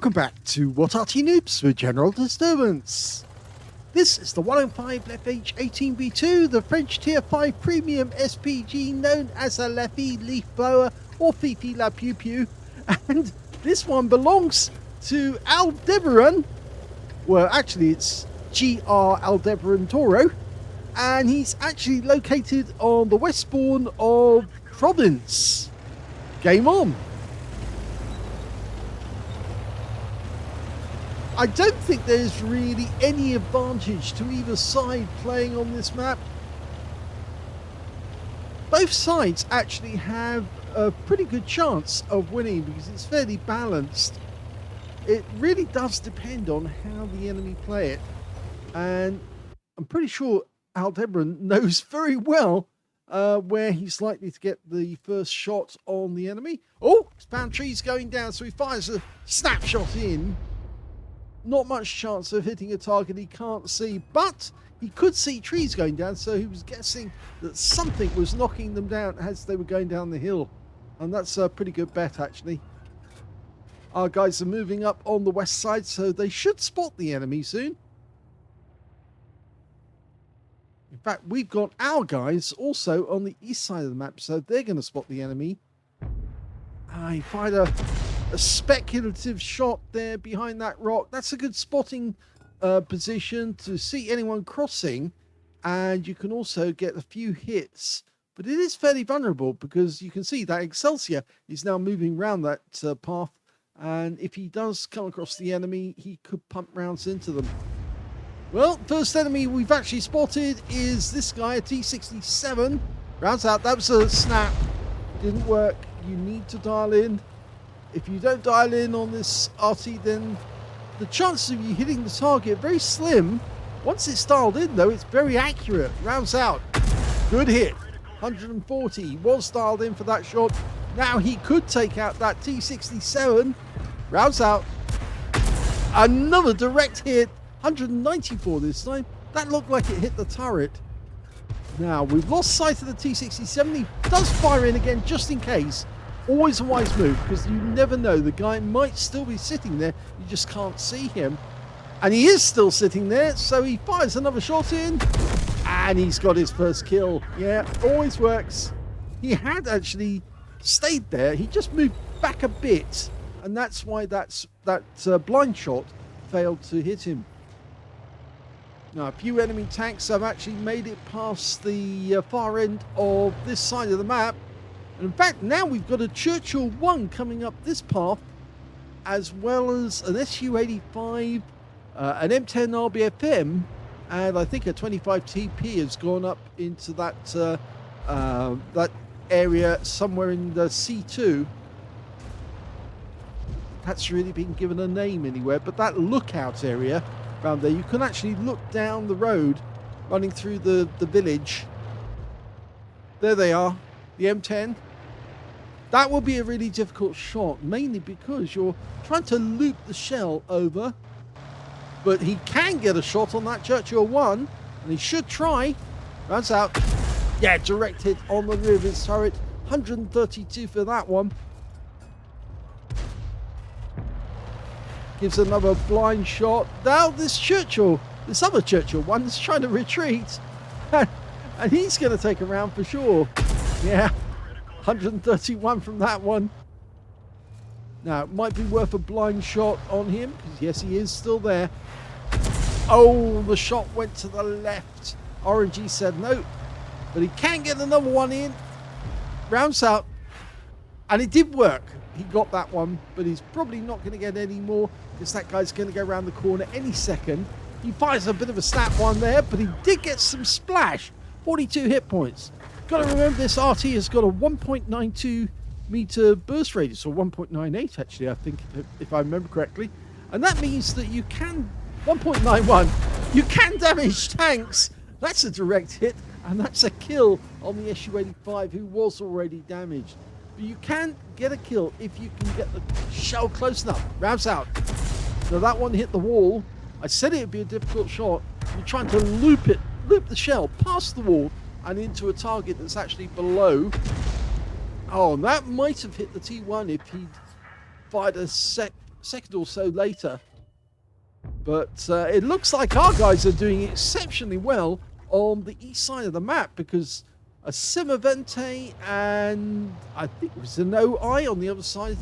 Welcome back to What Arty Noobs with General Disturbance. This is the 105 leFH18B2, the French Tier 5 Premium SPG known as a leFH leaf blower or Fifi la Pew Pew, and this one belongs to Aldebaran. Well, actually it's graldebarantauro, and he's actually located on the westbourne of Province. Game on. I don't think there's really any advantage to either side playing on this map. Both sides actually have a pretty good chance of winning because it's fairly balanced. It really does depend on how the enemy play it, and I'm pretty sure Aldebaran knows very well where he's likely to get the first shot on the enemy. Oh, found trees going down, so he fires a snapshot in. Not much chance of hitting a target he can't see, but he could see trees going down, so he was guessing that something was knocking them down as they were going down the hill. And that's a pretty good bet, actually. Our guys are moving up on the west side, so they should spot the enemy soon. In fact, we've got our guys also on the east side of the map, so they're going to spot the enemy. He fired a speculative shot there behind that rock. That's a good spotting position to see anyone crossing, and you can also get a few hits, but it is fairly vulnerable because you can see that Excelsior is now moving around that path, and if he does come across the enemy, he could pump rounds into them. Well, first enemy we've actually spotted is this guy, a T67. Rounds out. That was a snap. Didn't work. You need to dial in. If you don't dial in on this Arty, then the chances of you hitting the target are very slim. Once it's dialed in, though, it's very accurate. Rounds out. Good hit. 140. He was dialed in for that shot. Now he could take out that T67. Rounds out. Another direct hit. 194 this time. That looked like it hit the turret. Now, we've lost sight of the T67. He does fire in again just in case. Always a wise move, because you never know. The guy might still be sitting there. You just can't see him. And he is still sitting there, so he fires another shot in. And he's got his first kill. Yeah, always works. He had actually stayed there. He just moved back a bit. And that's why that blind shot failed to hit him. Now, a few enemy tanks have actually made it past the far end of this side of the map. And in fact, now we've got a Churchill 1 coming up this path, as well as an SU-85, an M10 RBFM, and I think a 25 TP has gone up into that that area somewhere in the C2. That's really been given a name anywhere, but that lookout area around there, you can actually look down the road running through the village. There they are, the M10. That will be a really difficult shot, mainly because you're trying to loop the shell over. But he can get a shot on that Churchill 1, and he should try. Runs out. Yeah, direct hit on the rear of his turret. 132 for that one. Gives another blind shot. Now this other Churchill 1 is trying to retreat. And he's going to take a round for sure. Yeah. 131 from that one. Now, it might be worth a blind shot on him, because yes, he is still there. Oh, the shot went to the left. RNG said no, but he can get another one in. Rounds out, and it did work. He got that one, but he's probably not going to get any more, because that guy's going to go around the corner any second. He fires a bit of a snap one there, but he did get some splash. 42 hit points. Got to remember, this Arty has got a 1.92 meter burst radius, or 1.98 actually, I think, if I remember correctly. And that means that you can, 1.91, you can damage tanks. That's a direct hit, and that's a kill on the SU-85, who was already damaged. But you can get a kill if you can get the shell close enough. Rounds out. So that one hit the wall. I said it would be a difficult shot. You're trying to loop the shell past the wall and into a target that's actually below. Oh, that might have hit the T1 if he'd fired a second or so later. But it looks like our guys are doing exceptionally well on the east side of the map, because a Simavente and I think it was an OI on the other side.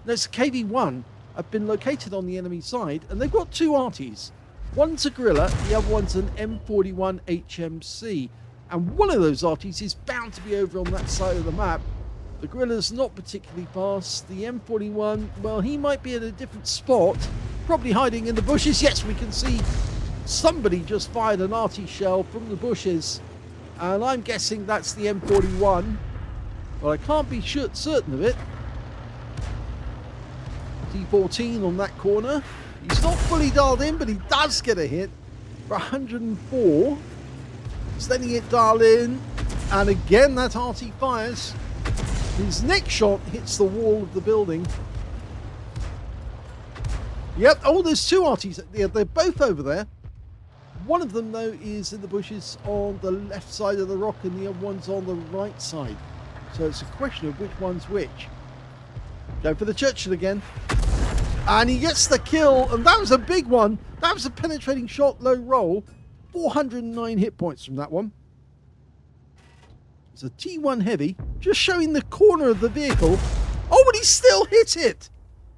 No, it's a KV1 have been located on the enemy side, and they've got two Artys. One's a Gorilla, the other one's an M41 HMC. And one of those Artys is bound to be over on that side of the map. The Gorilla's not particularly fast. The M41, well, he might be at a different spot, probably hiding in the bushes. Yes, we can see somebody just fired an Arty shell from the bushes. And I'm guessing that's the M41, but I can't be certain of it. T14 on that corner. He's not fully dialed in, but he does get a hit for 104. He's letting it dial in, and again that Arty fires. His next shot hits the wall of the building. Yep, oh, there's two Artys. They're both over there. One of them, though, is in the bushes on the left side of the rock, and the other one's on the right side. So it's a question of which one's which. Go for the Churchill again. And he gets the kill, and that was a big one. That was a penetrating shot, low roll. 409 hit points from that one. It's a T1 heavy, just showing the corner of the vehicle. Oh, but he still hit it.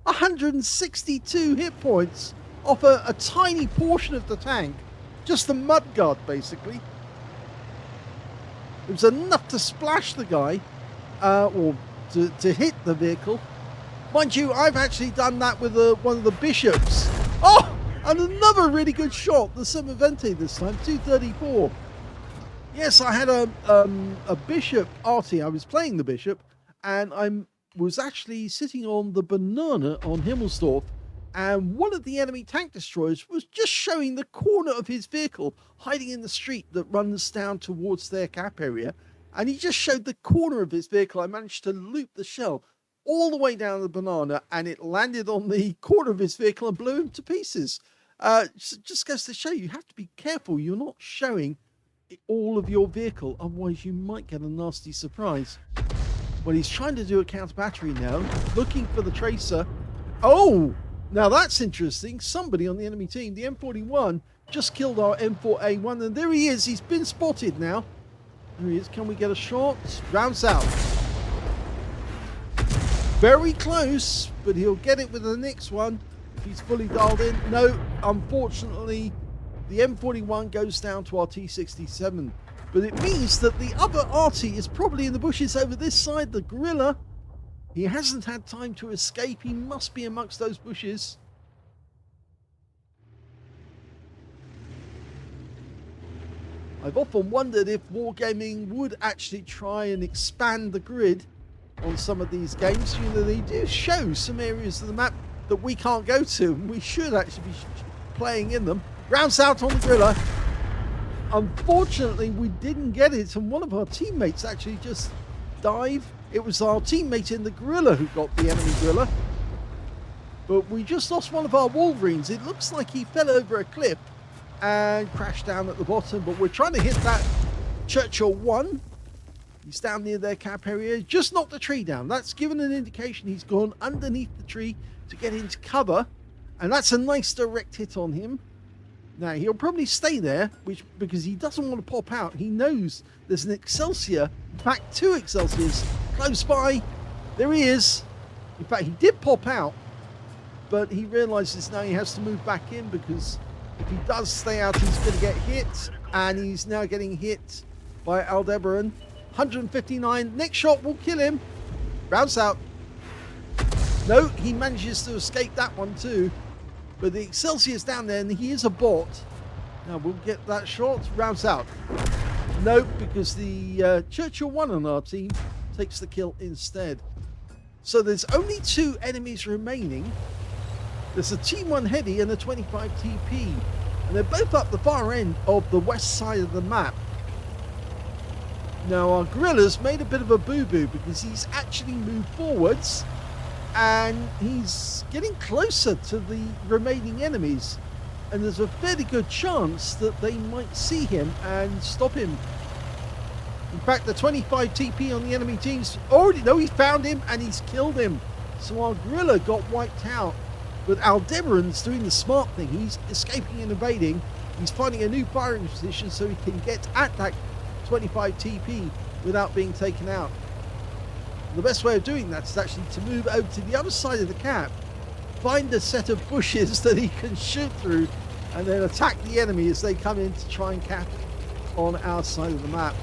162 hit points off a tiny portion of the tank. Just the mudguard, basically. It was enough to splash the guy, or to hit the vehicle. Mind you, I've actually done that with one of the bishops. Oh, and another really good shot, the Simavente this time, 234. Yes, I had a bishop Arty. I was playing the bishop, and I was actually sitting on the banana on Himmelsdorf, and one of the enemy tank destroyers was just showing the corner of his vehicle, hiding in the street that runs down towards their cap area, and he just showed the corner of his vehicle. I managed to loop the shell all the way down the banana, and it landed on the corner of his vehicle and blew him to pieces. Just goes to show you have to be careful. You're not showing all of your vehicle, otherwise you might get a nasty surprise. Well, he's trying to do a counter battery now, looking for the tracer. Oh, now that's interesting. Somebody on the enemy team, the M41, just killed our M4A1, and there he is. He's been spotted now. There he is. Can we get a shot? Rounds out. Very close, but he'll get it with the next one if he's fully dialed in. No, unfortunately, the M41 goes down to our T67. But it means that the other Arty is probably in the bushes over this side, the Gorilla. He hasn't had time to escape. He must be amongst those bushes. I've often wondered if Wargaming would actually try and expand the grid on some of these games. You know, they do show some areas of the map that we can't go to, and we should actually be playing in them. Rounds out on the Gorilla. Unfortunately, we didn't get it, and one of our teammates actually just died. It was our teammate in the Gorilla who got the enemy Gorilla. But we just lost one of our Wolverines. It looks like he fell over a cliff and crashed down at the bottom, but we're trying to hit that Churchill 1. He's down near their cap area, just knocked the tree down. That's given an indication he's gone underneath the tree to get into cover, and that's a nice direct hit on him. Now, he'll probably stay there, because he doesn't want to pop out. He knows there's an Excelsior, in fact, two Excelsiors close by. There he is. In fact, he did pop out, but he realizes now he has to move back in, because if he does stay out, he's going to get hit, and he's now getting hit by Aldebaran. 159. Next shot will kill him. Rounds out. No, he manages to escape that one too. But the Excelsior's down there, and he is a bot. Now we'll get that shot. Rounds out. No, because the Churchill 1 on our team takes the kill instead. So there's only two enemies remaining. There's a T1 Heavy and a 25 TP. And they're both up the far end of the west side of the map. Now our Gorilla's made a bit of a boo-boo, because he's actually moved forwards and he's getting closer to the remaining enemies, and there's a fairly good chance that they might see him and stop him. In fact, the 25 TP on the enemy team's already, no, he found him and he's killed him. So our Gorilla got wiped out. But Aldebaran's doing the smart thing. He's escaping and evading. He's finding a new firing position so he can get at that 25 TP without being taken out. The best way of doing that is actually to move over to the other side of the cap, find a set of bushes that he can shoot through, and then attack the enemy as they come in to try and cap on our side of the map.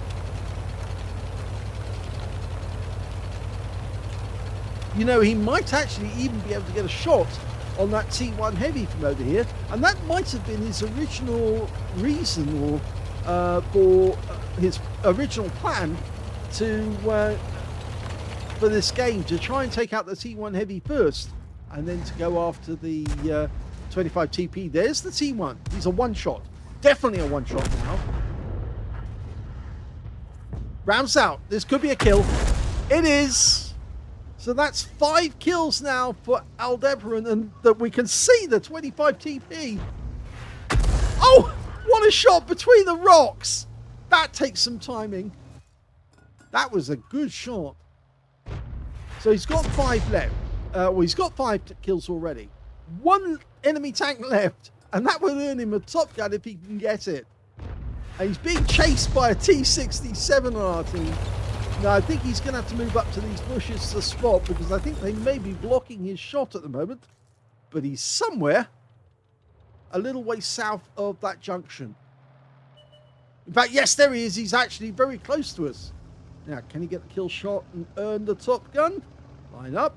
You know, he might actually even be able to get a shot on that T1 Heavy from over here, and that might have been his original reason, or for his original plan to for this game, to try and take out the T1 Heavy first, and then to go after the 25 TP. There's the T1. He's a one-shot, definitely a one-shot now. Rounds out. This could be a kill. It is. So that's 5 kills now for Aldebaran, and that we can see the 25 TP. Oh, what a shot between the rocks. That takes some timing. That was a good shot. So he's got 5 left. Well, he's got 5 kills already. 1 enemy tank left, and that will earn him a Top Gun if he can get it. And he's being chased by a T-67 on our team. Now, I think he's going to have to move up to these bushes to spot, because I think they may be blocking his shot at the moment. But he's somewhere a little way south of that junction. In fact, yes, there he is. He's actually very close to us. Now, can he get the kill shot and earn the Top Gun? Line up.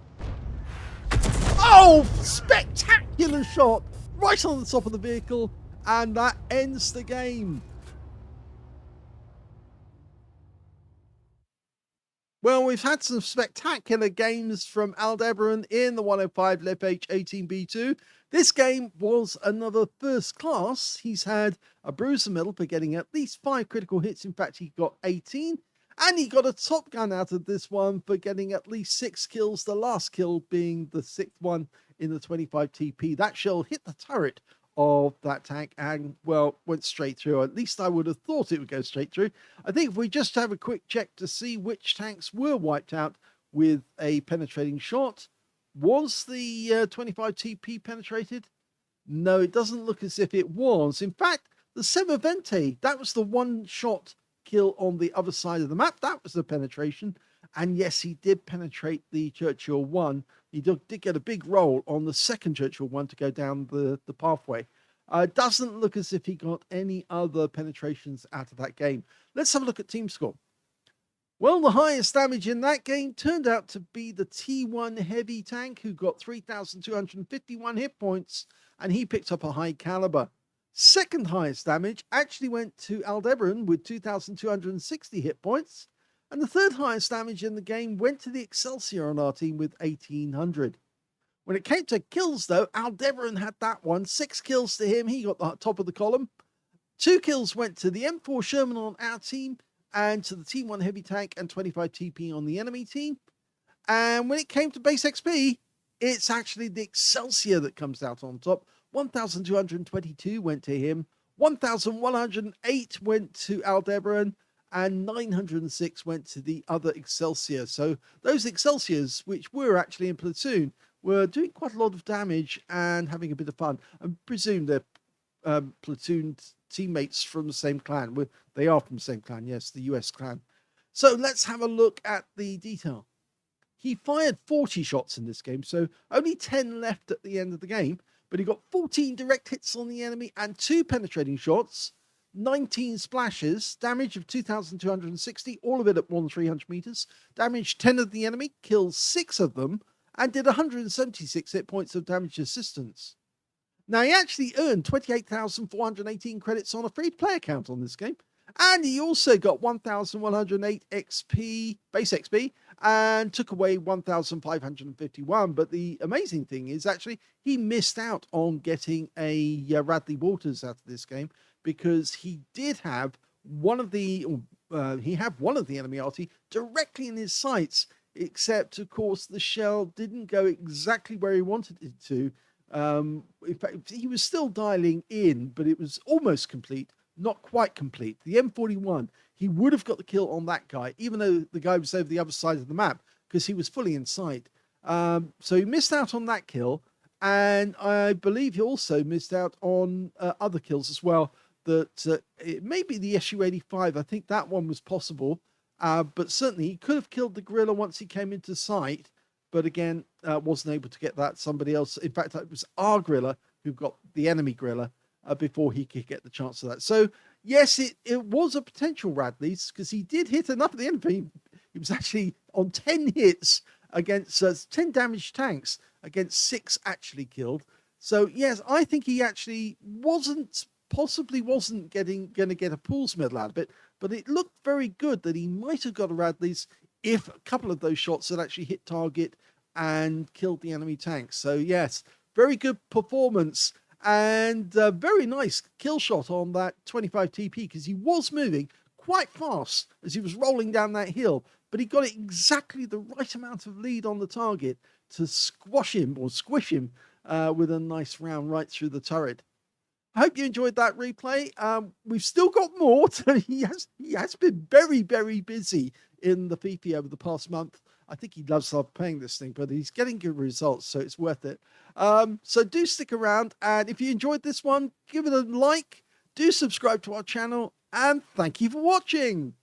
Oh, spectacular shot right on the top of the vehicle, and that ends the game. Well, we've had some spectacular games from Aldebaran in the 105 leFH18B2. This game was another first class. He's had a bruiser medal for getting at least 5 critical hits. In fact, he got 18. And he got a Top Gun out of this one for getting at least 6 kills, the last kill being the 6th one in the 25 TP. That shell hit the turret of that tank and, well, went straight through. At least I would have thought it would go straight through. I think if we just have a quick check to see which tanks were wiped out with a penetrating shot. Was the 25 TP penetrated? No, it doesn't look as if it was. In fact, the Semavente, that was the one-shot kill on the other side of the map. That was the penetration. And yes, he did penetrate the Churchill 1. He did get a big roll on the second Churchill 1 to go down the pathway. It doesn't look as if he got any other penetrations out of that game. Let's have a look at team score. Well, the highest damage in that game turned out to be the T1 Heavy tank, who got 3,251 hit points, and he picked up a high caliber. Second highest damage actually went to Aldebaran with 2,260 hit points. And the third highest damage in the game went to the Excelsior on our team with 1,800. When it came to kills, though, Aldebaran had that one. 6 kills to him. He got the top of the column. 2 kills went to the M4 Sherman on our team and to the T1 Heavy Tank and 25 TP on the enemy team. And when it came to base XP, it's actually the Excelsior that comes out on top. 1,222 went to him. 1,108 went to Aldebaran. And 906 went to the other Excelsior. So those Excelsiors, which were actually in platoon, were doing quite a lot of damage and having a bit of fun. I presume they're platoon teammates from the same clan. They are from the same clan, yes, the US clan. So let's have a look at the detail. He fired 40 shots in this game, so only 10 left at the end of the game. But he got 14 direct hits on the enemy and 2 penetrating shots. 19 splashes, damage of 2,260, all of it at more than 300 meters, damaged 10 of the enemy, killed 6 of them, and did 176 hit points of damage assistance. Now, he actually earned 28,418 credits on a free-to-play account on this game, and he also got 1,108 XP, base XP, and took away 1,551. But the amazing thing is actually he missed out on getting a Radley Waters out of this game, because he did have one of the enemy Arty directly in his sights, except of course the shell didn't go exactly where he wanted it to. In fact, he was still dialing in, but it was almost complete, not quite complete. The M41, he would have got the kill on that guy, even though the guy was over the other side of the map, because he was fully in sight. So he missed out on that kill. And I believe he also missed out on other kills as well. That it may be the SU-85. I think that one was possible. But certainly he could have killed the gorilla once he came into sight. But again, wasn't able to get that. Somebody else, in fact, it was our gorilla who got the enemy gorilla before he could get the chance of that. So yes, it was a potential Radley's, because he did hit enough of the enemy. He was actually on 10 hits against 10 damaged tanks against 6 actually killed. So yes, I think he actually possibly wasn't going to get a Pools medal out of it, but it looked very good that he might have got a Radley's if a couple of those shots had actually hit target and killed the enemy tanks. So yes, very good performance, and very nice kill shot on that 25 TP, because he was moving quite fast as he was rolling down that hill, but he got exactly the right amount of lead on the target to squish him with a nice round right through the turret. I hope you enjoyed that replay. We've still got more. He has been very, very busy in the Fifi over the past month. I think he loves playing this thing, but he's getting good results, so it's worth it. So do stick around, and if you enjoyed this one, give it a like, do subscribe to our channel, and thank you for watching.